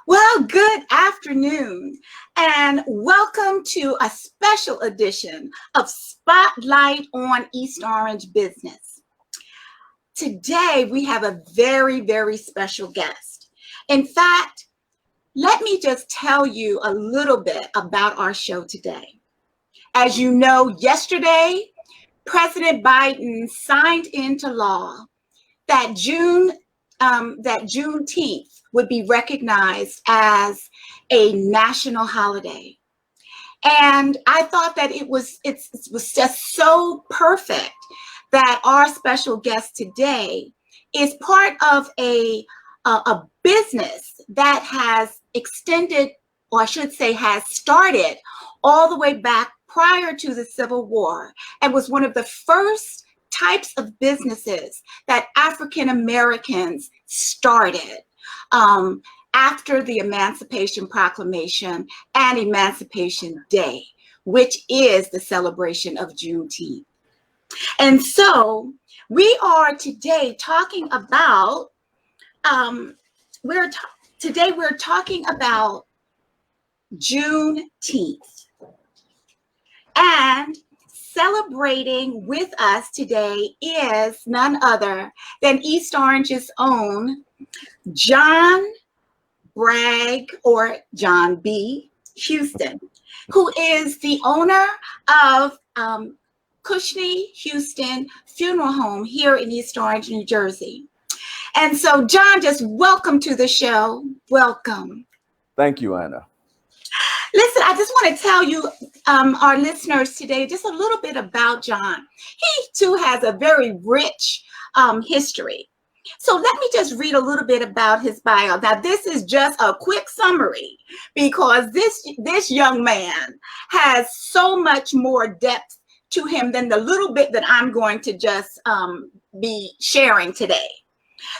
Well, good afternoon, and welcome to a special edition of Spotlight on East Orange Business. Today, we have a very, very special guest. In fact, let me just tell you a little bit about our show today. As you know, yesterday, President Biden signed into law that Juneteenth would be recognized as a national holiday. And I thought that it was just so perfect that our special guest today is part of a business that has extended, or I should say has started all the way back prior to the Civil War, and was one of the first types of businesses that African Americans started after the Emancipation Proclamation and Emancipation Day, which is the celebration of Juneteenth. And so we are today talking about we're talking about Juneteenth. And celebrating with us today is none other than East Orange's own John Bragg, or John B. Houston, who is the owner of Cushnie-Houston Funeral Home here in East Orange, New Jersey. And so, John, just welcome to the show. Welcome. Thank you, Anna. Listen, I just want to tell you, our listeners today, just a little bit about John. He too has a very rich history. So let me just read a little bit about his bio. Now, this is just a quick summary because this young man has so much more depth to him than the little bit that I'm going to just be sharing today.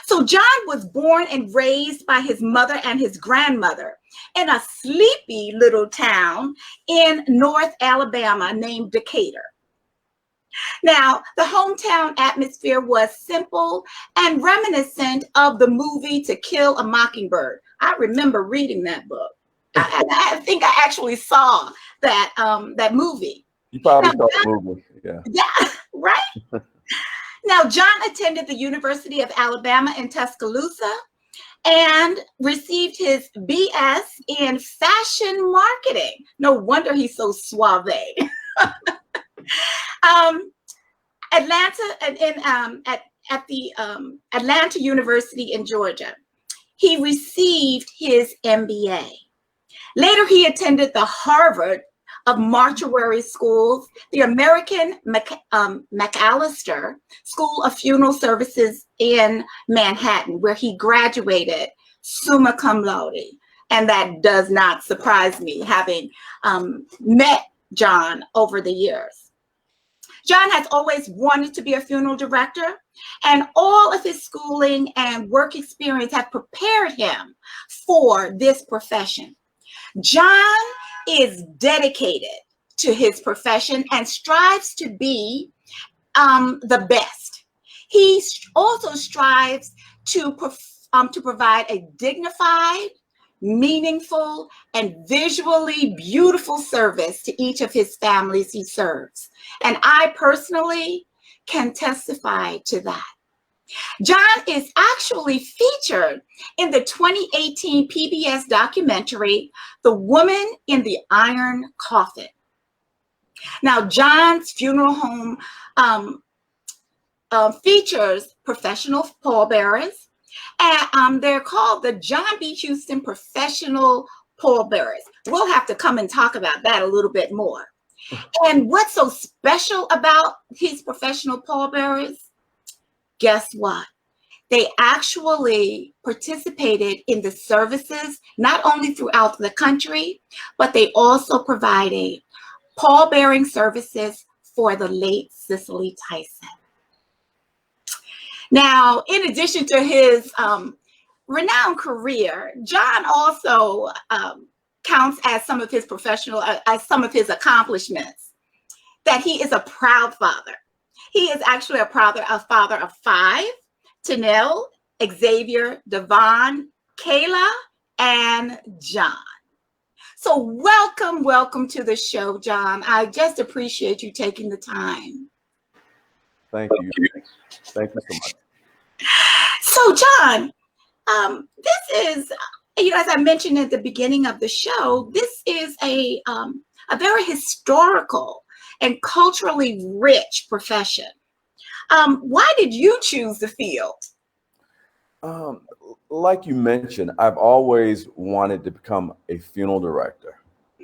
So John was born and raised by his mother and his grandmother in a sleepy little town in North Alabama named Decatur. Now, the hometown atmosphere was simple and reminiscent of the movie To Kill a Mockingbird. I remember reading that book. I think I actually saw that movie. You probably saw the movie, yeah. Yeah, right? Now, John attended the University of Alabama in Tuscaloosa and received his BS in fashion marketing. No wonder he's so suave. At the Atlanta University in Georgia, he received his MBA. Later, he attended the Harvard of Mortuary Schools, the American McAllister School of Funeral Services in Manhattan, where he graduated summa cum laude. And that does not surprise me, having met John over the years. John has always wanted to be a funeral director, and all of his schooling and work experience have prepared him for this profession. John is dedicated to his profession and strives to be the best. He also strives to provide a dignified, meaningful, and visually beautiful service to each of his families he serves. And I personally can testify to that. John is actually featured in the 2018 PBS documentary, The Woman in the Iron Coffin. Now, John's funeral home features professional pallbearers, and they're called the John B. Houston Professional Pallbearers. We'll have to come and talk about that a little bit more. And what's so special about his professional pallbearers? Guess what? They actually participated in the services, not only throughout the country, but they also provided pallbearing services for the late Cicely Tyson. Now, in addition to his renowned career, John also counts as some of his some of his accomplishments, that he is a proud father. He is actually a father of 5, Tanel, Xavier, Devon, Kayla, and John. So welcome to the show, John. I just appreciate you taking the time. Thank you. Thank you so much. So, John, this is, as I mentioned at the beginning of the show, this is a very historical and culturally rich profession. Why did you choose the field? Like you mentioned, I've always wanted to become a funeral director.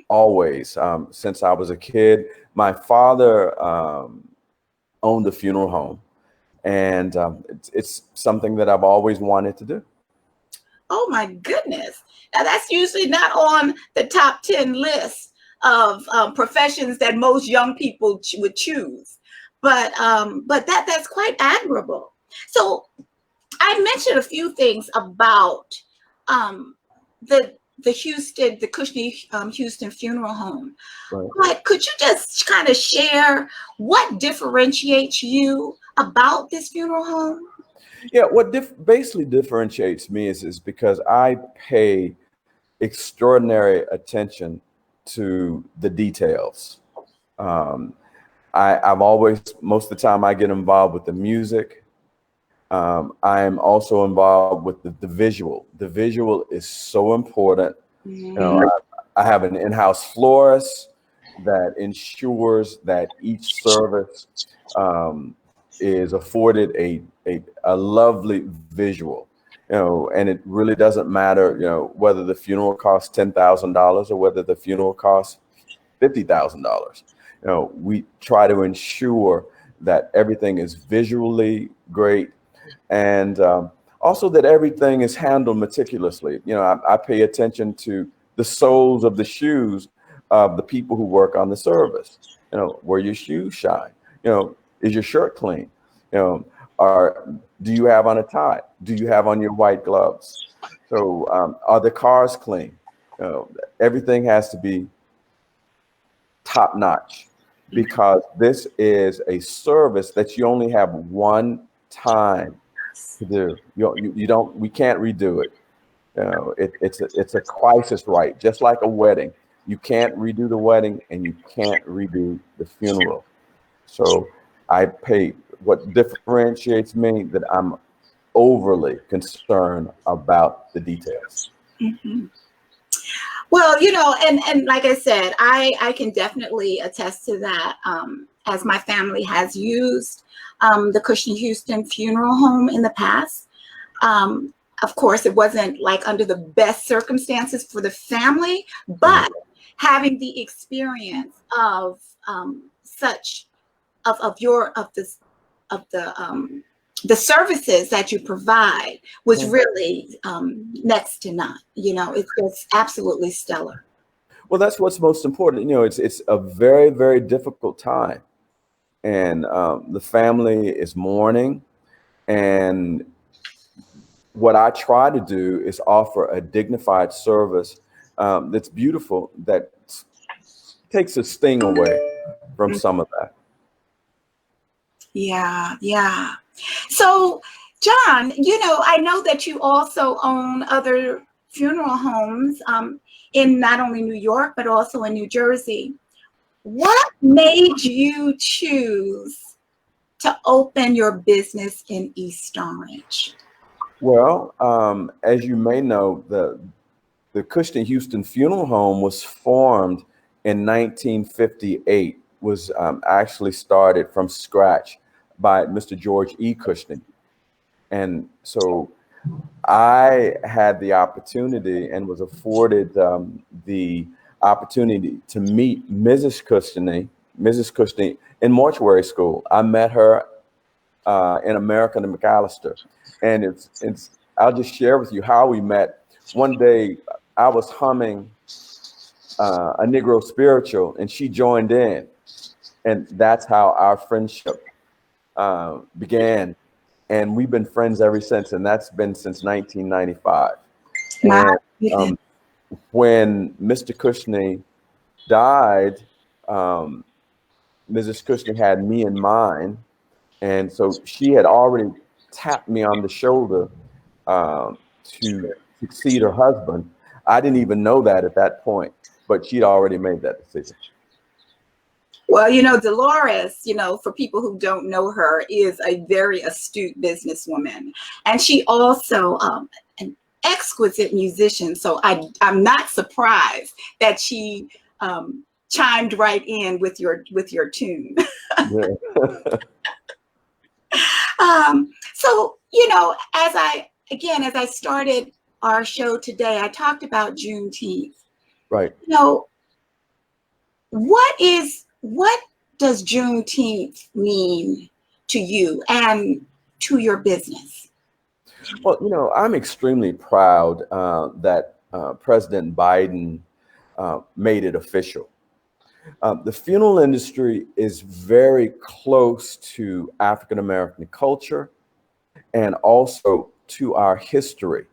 Always. Since I was a kid, my father owned a funeral home, and it's something that I've always wanted to do. Oh my goodness. Now that's usually not on the top 10 list of professions that most young people would choose. But that's quite admirable. So I mentioned a few things about the Cushnie-Houston funeral home. Right. But could you just kind of share what differentiates you about this funeral home? Yeah, what basically differentiates me is because I pay extraordinary attention to the details. I've always, most of the time I get involved with the music. I'm also involved with the visual. The visual is so important. I have an in-house florist that ensures that each service is afforded a lovely visual, and it really doesn't matter, whether the funeral costs $10,000 or whether the funeral costs $50,000. We try to ensure that everything is visually great, and also that everything is handled meticulously. I pay attention to the soles of the shoes of the people who work on the service. Where your shoes shine. Is your shirt clean? Do you have on a tie? Do you have on your white gloves? So are the cars clean? Everything has to be top notch, because this is a service that you only have one time to do. We can't redo it. It's a crisis rite, just like a wedding. You can't redo the wedding, and you can't redo the funeral. So what differentiates me, that I'm overly concerned about the details. Mm-hmm. Well, and like I said, I can definitely attest to that, as my family has used the Cushnie-Houston funeral home in the past. Of course, it wasn't like under the best circumstances for the family, but having the experience of the services that you provide was really next to none. It's just absolutely stellar. Well, that's what's most important. It's a very, very difficult time, and the family is mourning. And what I try to do is offer a dignified service that's beautiful, that takes a sting away from some of that. Yeah. So, John, I know that you also own other funeral homes in not only New York, but also in New Jersey. What made you choose to open your business in East Orange? Well, as you may know, the Cushnie-Houston Funeral Home was formed in 1958, was actually started from scratch by Mr. George E. Cushnie. And so I had the opportunity and was afforded the opportunity to meet Mrs. Cushnie in mortuary school. I met her in American and McAllister. And I'll just share with you how we met. One day I was humming a Negro spiritual, and she joined in. And that's how our friendship began. And we've been friends ever since. And that's been since 1995. And when Mr. Cushnie died, Mrs. Cushnie had me in mind. And so she had already tapped me on the shoulder to succeed her husband. I didn't even know that at that point, but she'd already made that decision. Well, Dolores, for people who don't know her, is a very astute businesswoman. And she also an exquisite musician. So I'm not surprised that she chimed right in with your tune. Yeah. So, as I started our show today, I talked about Juneteenth. Right. What does Juneteenth mean to you and to your business? Well, I'm extremely proud that President Biden made it official. The funeral industry is very close to African American culture and also to our history.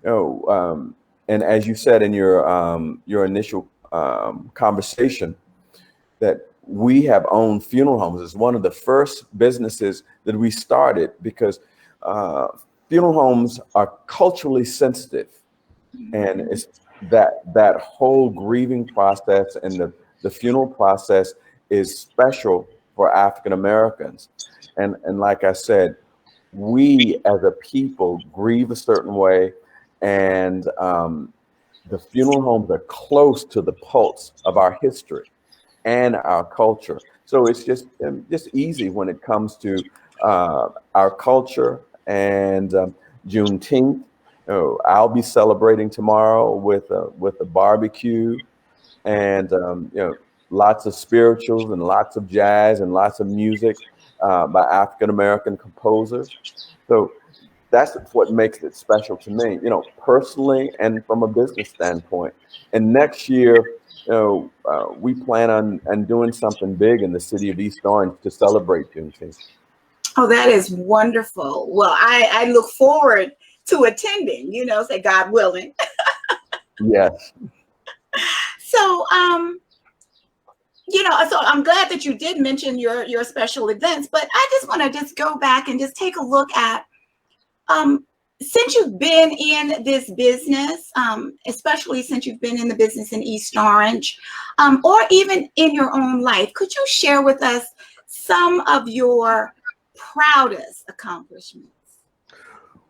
And as you said in your initial conversation, that we have owned funeral homes. It's one of the first businesses that we started because funeral homes are culturally sensitive, and it's that whole grieving process and the funeral process is special for African Americans. And like I said, we as a people grieve a certain way, and the funeral homes are close to the pulse of our history and our culture. So it's just easy when it comes to our culture and Juneteenth. I'll be celebrating tomorrow with a barbecue and lots of spirituals and lots of jazz and lots of music by African American composers. So that's what makes it special to me, personally and from a business standpoint. And next year, we plan on doing something big in the city of East Orange to celebrate Juneteenth. Oh, that is wonderful. Well, I look forward to attending, say God willing. Yes. So, so I'm glad that you did mention your special events, but I just want to just go back and just take a look at, since you've been in this business, especially since you've been in the business in East Orange, or even in your own life, could you share with us some of your proudest accomplishments?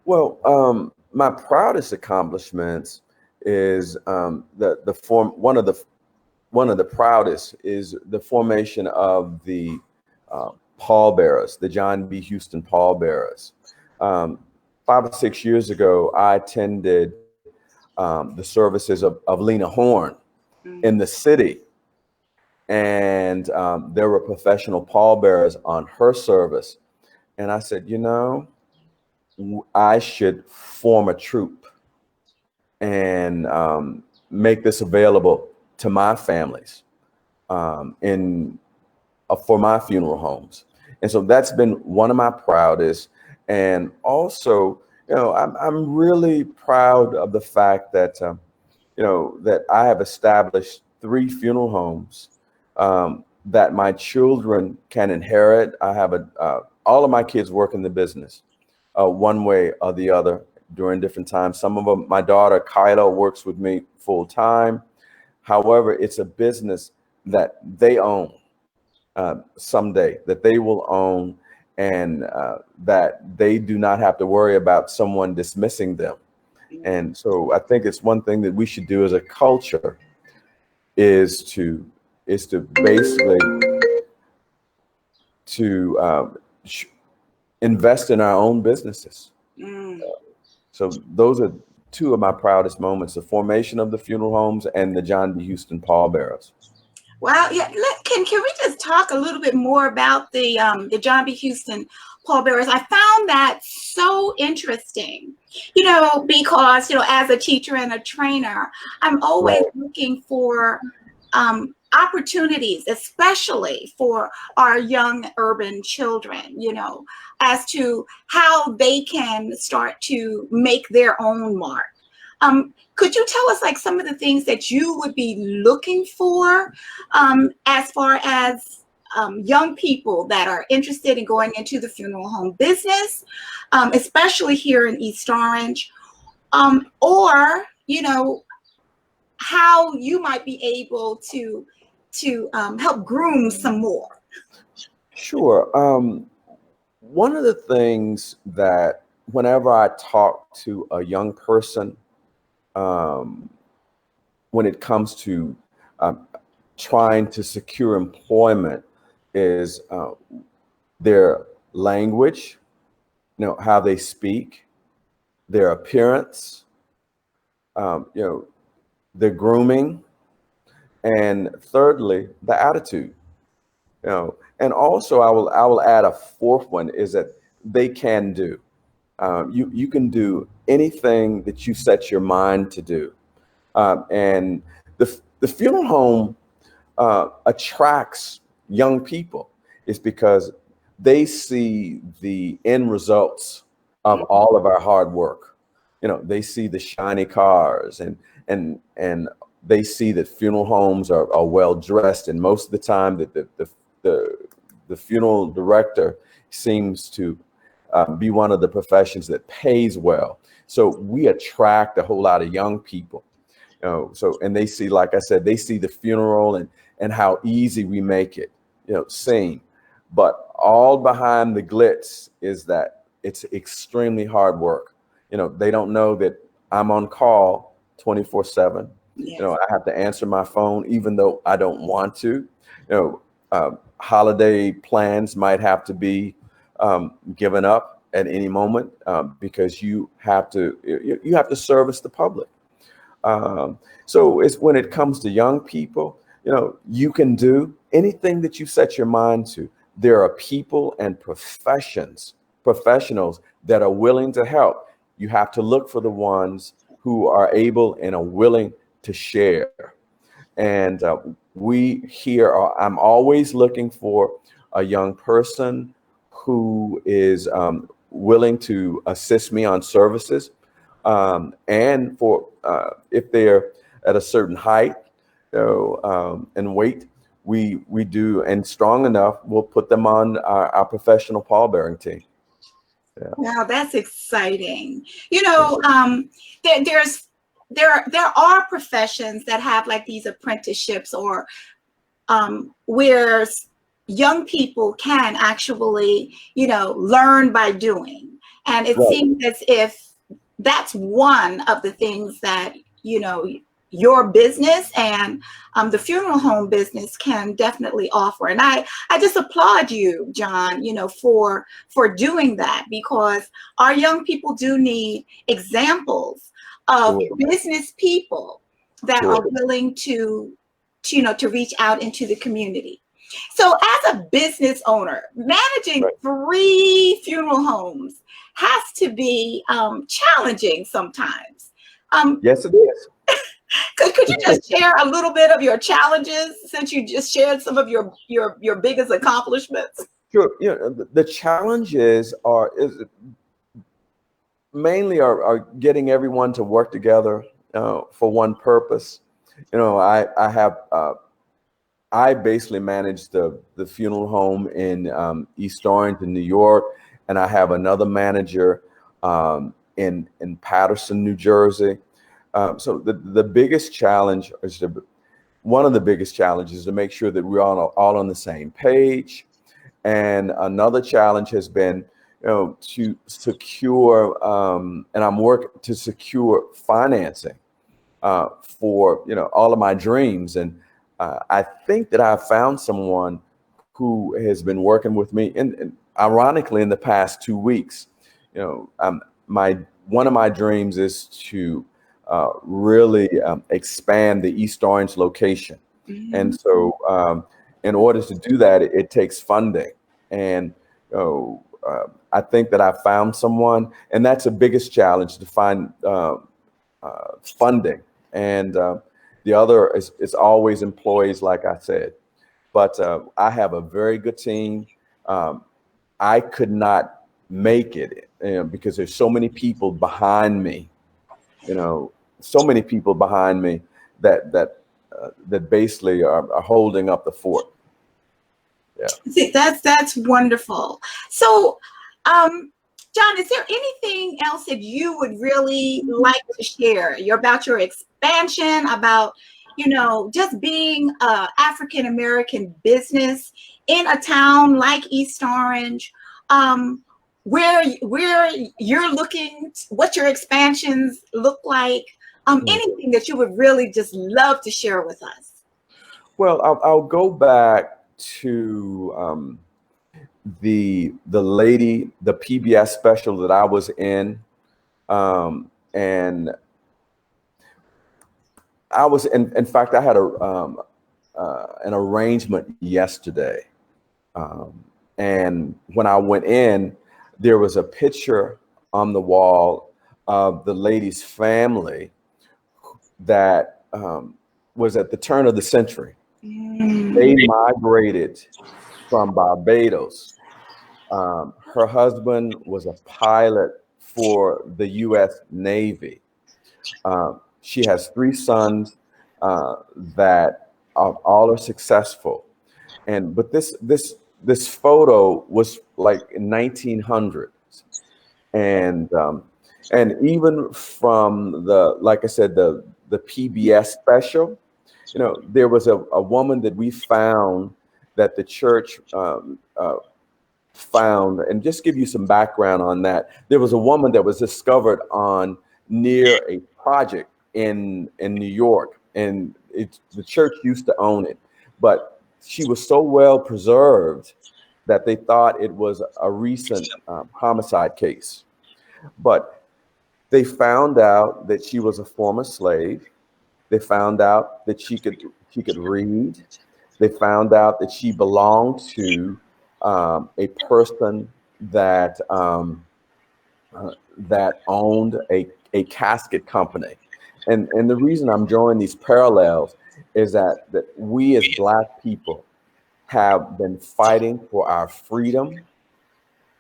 Well, my proudest accomplishments is one of the proudest is the formation of the pallbearers, the John B. Houston pallbearers. 5 or 6 years ago, I attended the services of Lena Horne in the city, and there were professional pallbearers on her service. And I said, I should form a troupe and make this available to my families for my funeral homes. And so that's been one of my proudest. And also, I'm really proud of the fact that, that I have established 3 funeral homes that my children can inherit. I have all of my kids work in the business one way or the other during different times. Some of them, my daughter Kyla works with me full time. However, it's a business that they own someday, that they will own, and that they do not have to worry about someone dismissing them. And so I think it's one thing that we should do as a culture is to basically invest in our own businesses. So those are 2 of my proudest moments: the formation of the funeral homes and the John B. Houston pallbearers. Well, yeah. Can we just talk a little bit more about the John B. Houston pallbearers? I found that so interesting, because as a teacher and a trainer, I'm always looking for opportunities, especially for our young urban children, as to how they can start to make their own mark. Could you tell us like some of the things that you would be looking for as far as young people that are interested in going into the funeral home business, especially here in East Orange, or, how you might be able to help groom some more. Sure. One of the things that whenever I talk to a young person, when it comes to trying to secure employment, is their language, how they speak, their appearance, their grooming, and thirdly, the attitude. And also I will add a fourth one is that they can do. You can do anything that you set your mind to do. And the funeral home attracts young people is because they see the end results of all of our hard work. They see the shiny cars and they see that funeral homes are well dressed, and most of the time that the funeral director seems to be one of the professions that pays well. So we attract a whole lot of young people. And they see, like I said, they see the funeral and how easy we make it, seem. But all behind the glitz is that it's extremely hard work. They don't know that I'm on call 24/7. Yes. I have to answer my phone even though I don't want to. Holiday plans might have to be given up at any moment because you have to service the public. So it's when it comes to young people, you can do anything that you set your mind to. There are people and professionals that are willing to help. You have to look for the ones who are able and are willing to share. And I'm always looking for a young person who is willing to assist me on services. And for if they're at a certain height and weight, we do, and strong enough, we'll put them on our professional pallbearing team. Yeah. Wow, that's exciting. There are professions that have like these apprenticeships or where young people can actually, learn by doing. And it seems as if that's one of the things that, your business and the funeral home business can definitely offer. And I just applaud you, John, for doing that, because our young people do need examples of business people that are willing to reach out into the community. So as a business owner, managing 3 funeral homes has to be challenging sometimes. Yes, it is. Could you just share a little bit of your challenges, since you just shared some of your biggest accomplishments? Sure. The challenges are mainly getting everyone to work together for one purpose. I basically manage the funeral home in East Orange in New York, and I have another manager in Paterson, New Jersey. So the biggest challenge one of the biggest challenges is to make sure that we're all on the same page. And another challenge has been, to secure, and I'm working to secure financing for, all of my dreams. And I think that I've found someone who has been working with me, and ironically, in the past 2 weeks, one of my dreams is to really expand the East Orange location. Mm-hmm. And so in order to do that, it takes funding. And I think that I found someone, and that's the biggest challenge, to find funding. And the other is always employees, like I said. But I have a very good team. I could not make it because there's so many people behind me, so many people behind me that basically are holding up the fort. Yeah. See, that's wonderful. So John, is there anything else that you would really like to share about your expansion, about, just being a African-American business in a town like East Orange, where you're looking, what your expansions look like, anything that you would really just love to share with us? Well, I'll go back to the PBS special that I was in, and I was in fact I had an arrangement yesterday, and when I went in, there was a picture on the wall of the lady's family that was at the turn of the century. They migrated from Barbados. Her husband was a pilot for the U.S. Navy. She has 3 sons that all are successful. But this photo was like in 1900s, and even from like I said, the PBS special, there was a woman that we found that the church found, and just give you some background on that. There was a woman that was discovered near a project in New York, and the church used to own it, but she was so well preserved that they thought it was a recent homicide case. But they found out that she was a former slave. They found out that she could read. They found out that she belonged to a person that owned a casket company. And the reason I'm drawing these parallels is that we as Black people have been fighting for our freedom.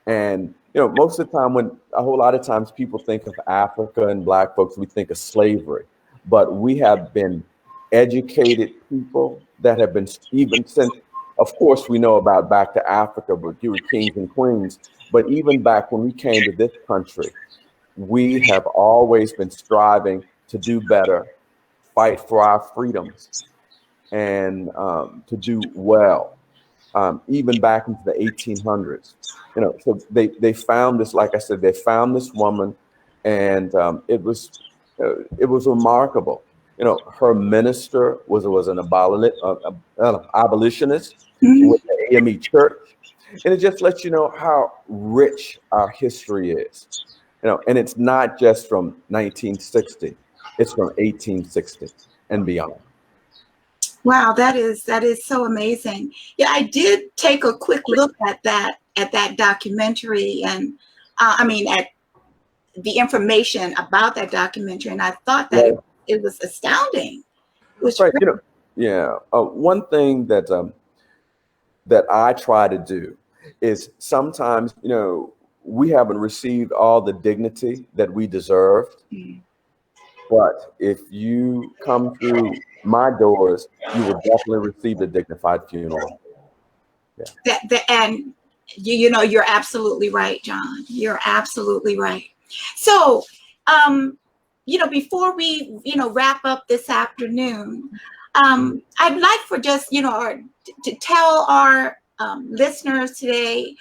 And most of the time, when a whole lot of times people think of Africa and Black folks, we think of slavery. But we have been educated people that have been, even since, of course, we know about back to Africa, but you were kings and queens. But even back when we came to this country, we have always been striving to do better, fight for our freedoms, and to do well. Even back into the 1800s, so they found this, like I said, they found this woman, and it was remarkable. Her minister was an abolitionist with the AME Church, and it just lets you know how rich our history is. And it's not just from 1960; it's from 1860 and beyond. Wow, that is so amazing. Yeah, I did take a quick look at that documentary, and at the information about that documentary, and I thought that it was astounding. It was right. One thing that I try to do is sometimes, we haven't received all the dignity that we deserved. But if you come through my doors, you will definitely receive a dignified funeral. Yeah. And you're absolutely right, John. You're absolutely right. So, before we, wrap up this afternoon, I'd like for just, to tell our listeners today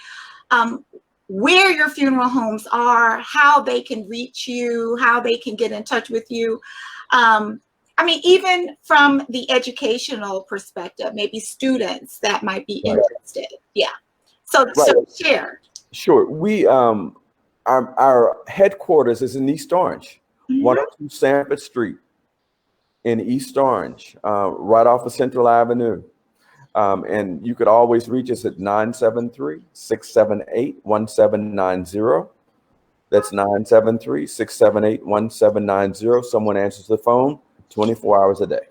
where your funeral homes are, how they can reach you, how they can get in touch with you. Even from the educational perspective, maybe students that might be interested. Yeah. So share. Sure. We our headquarters is in East Orange, 102 Sandford Street in East Orange, right off of Central Avenue. And you could always reach us at 973-678-1790. That's 973-678-1790. Someone answers the phone 24 hours a day.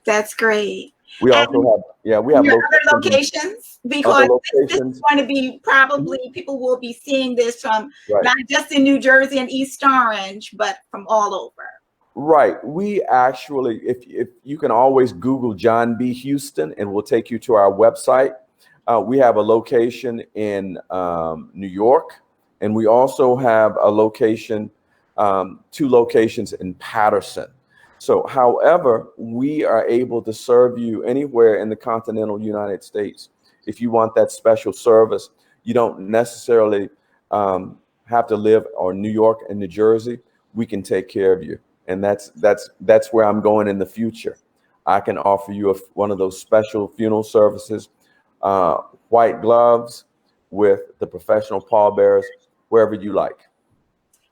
That's great. We also have other locations, because this is going to be probably, people will be seeing this from not just in New Jersey and East Orange, but from all over. Right. We actually, if you can always Google John B. Houston, and we'll take you to our website. We have a location in New York, And we also have a location, 2 locations in Patterson. So however, we are able to serve you anywhere in the continental United States. If you want that special service, you don't necessarily have to live in New York and New Jersey. We can take care of you. And that's where I'm going in the future. I can offer you one of those special funeral services, white gloves with the professional pallbearers, wherever you like.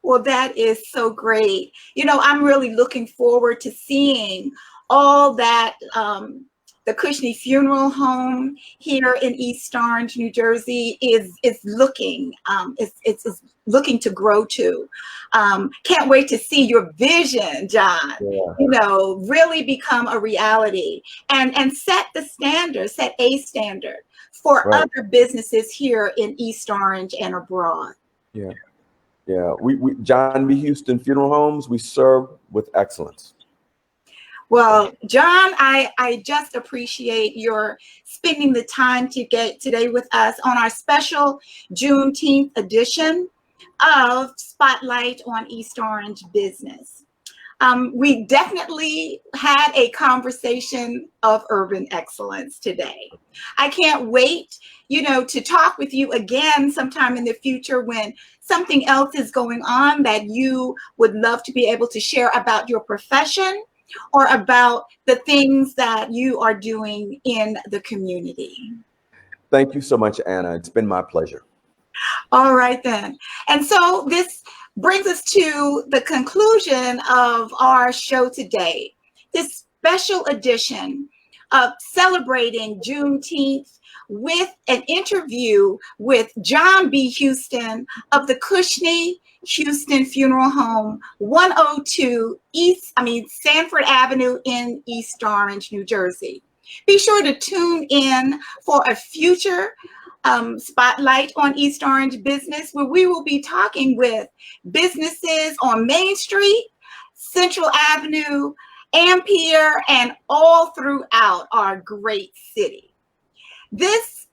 Well, that is so great. You know, I'm really looking forward to seeing all that the Cushnie Funeral Home here in East Orange, New Jersey, is looking it's looking to grow to. Can't wait to see your vision, John. Yeah. You know, really become a reality and set the standard, set a standard for Right. other businesses here in East Orange and abroad. Yeah. Yeah. We Cushnie-Houston Funeral Homes, we serve with excellence. Well, John, I just appreciate your spending the time to get today with us on our special Juneteenth edition of Spotlight on East Orange Business. We definitely had a conversation of urban excellence today. I can't wait, you know, to talk with you again sometime in the future when something else is going on that you would love to be able to share about your profession or about the things that you are doing in the community. Thank you so much, Anna. It's been my pleasure. All right, then. And so this brings us to the conclusion of our show today, this special edition of celebrating Juneteenth with an interview with John B. Houston of the Cushnie-Houston Funeral Home, 102 Sandford Avenue in East Orange, New Jersey. Be sure to tune in for a future Spotlight on East Orange Business, where we will be talking with businesses on Main Street, Central Avenue, Ampere, and all throughout our great city. This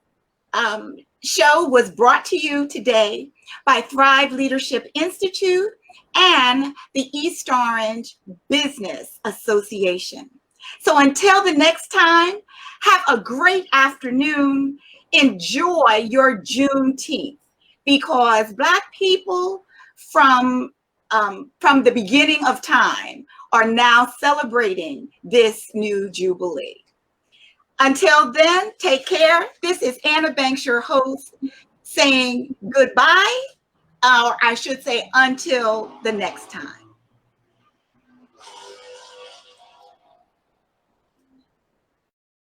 show was brought to you today by Thrive Leadership Institute and the East Orange Business Association. So until the next time, have a great afternoon. Enjoy your Juneteenth, because Black people from the beginning of time are now celebrating this new Jubilee. Until then, take care. This is Anna Banks, your host, saying goodbye, or I should say until the next time.